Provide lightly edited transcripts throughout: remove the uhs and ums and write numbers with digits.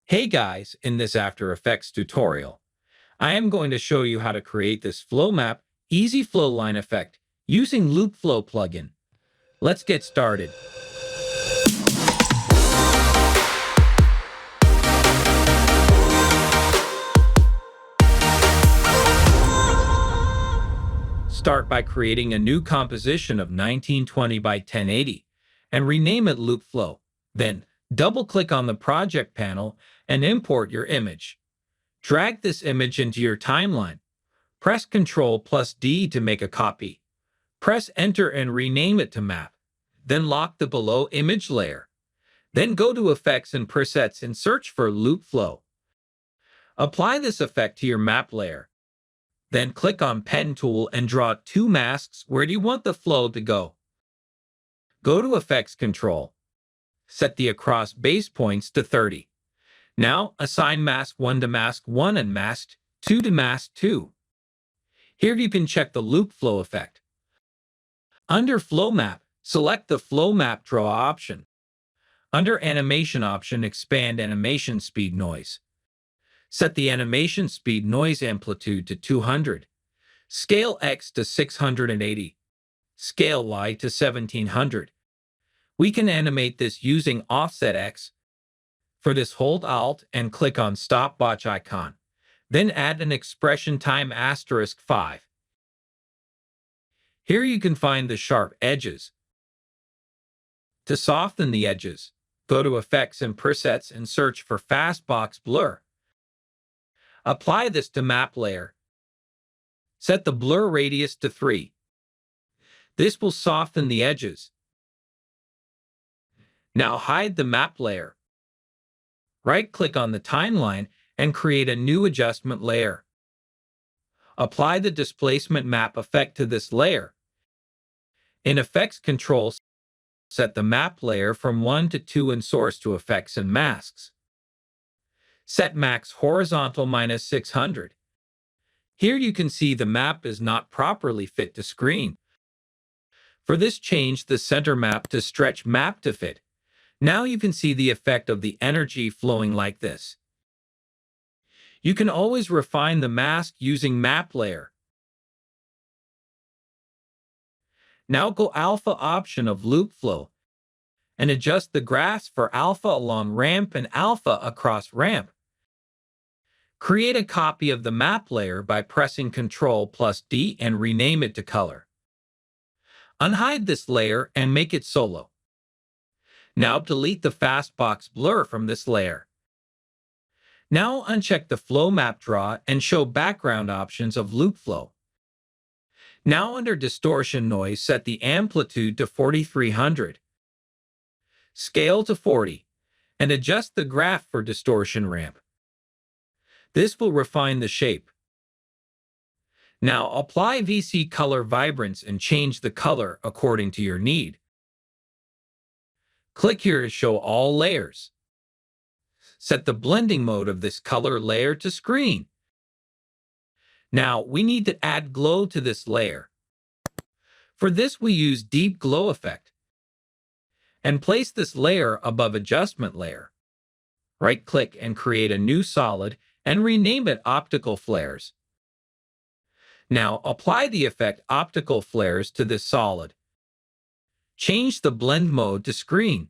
Hey guys, in this After Effects tutorial, I am going to show you how to create this FlowMap easy flow line effect using LoopFlow plugin. Let's get started. Start by creating a new composition of 1920 by 1080 and rename it LoopFlow. Then, double-click on the project panel and import your image. Drag this image into your timeline. Press Ctrl+D to make a copy. Press Enter and rename it to Map. Then lock the below image layer. Then go to Effects and Presets and search for LoopFlow. Apply this effect to your map layer. Then click on Pen tool and draw two masks where you want the flow to go. Go to Effects Control. Set the across base points to 30. Now assign Mask 1 to Mask 1 and Mask 2 to Mask 2. Here you can check the LoopFlow effect. Under FlowMap, select the FlowMap Draw option. Under Animation option, expand Animation Speed Noise. Set the Animation Speed Noise Amplitude to 200. Scale X to 680. Scale Y to 1700. We can animate this using Offset X. For this, hold Alt and click on Stopwatch icon. Then add an expression time *5. Here you can find the sharp edges. To soften the edges, go to Effects and Presets and search for Fastbox Blur. Apply this to map layer. Set the blur radius to 3. This will soften the edges. Now hide the map layer. Right-click on the timeline and create a new adjustment layer. Apply the displacement map effect to this layer. In Effects Control, set the map layer from 1 to 2 in Source to Effects and Masks. Set Max Horizontal -600. Here you can see the map is not properly fit to screen. For this, change the center map to Stretch Map to Fit. Now you can see the effect of the energy flowing like this. You can always refine the mask using Map Layer. Now go Alpha option of LoopFlow and adjust the graphs for alpha along ramp and alpha across ramp. Create a copy of the map layer by pressing Ctrl+D and rename it to Color. Unhide this layer and make it solo. Now delete the Fastbox Blur from this layer. Now uncheck the FlowMap Draw and show background options of LoopFlow. Now under Distortion Noise, set the amplitude to 4300. Scale to 40, and adjust the graph for distortion ramp. This will refine the shape. Now apply VC Color Vibrance and change the color according to your need. Click here to show all layers. Set the blending mode of this color layer to screen. Now we need to add glow to this layer. For this, we use Deep Glow effect and place this layer above Adjustment Layer. Right-click and create a new solid and rename it Optical Flares. Now apply the effect Optical Flares to this solid. Change the blend mode to screen.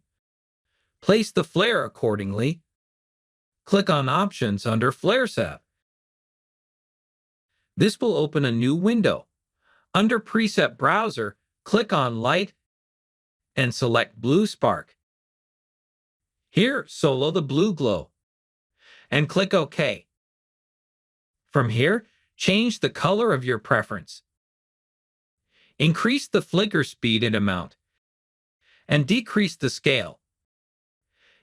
Place the flare accordingly. Click on Options under Flare Tab. This will open a new window. Under Preset Browser, click on Light and select Blue Spark. Here, solo the blue glow and click OK. From here, change the color of your preference. Increase the flicker speed and amount and decrease the scale.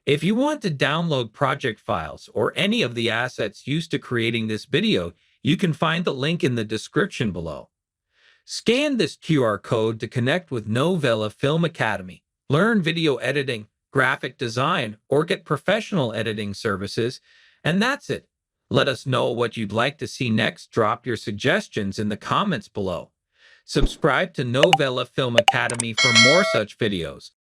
If you want to download project files or any of the assets used to creating this video, you can find the link in the description below. Scan this QR code to connect with Novela Film Academy. Learn video editing, graphic design, or get professional editing services. And that's it. Let us know what you'd like to see next. Drop your suggestions in the comments below. Subscribe to Novela Film Academy for more such videos.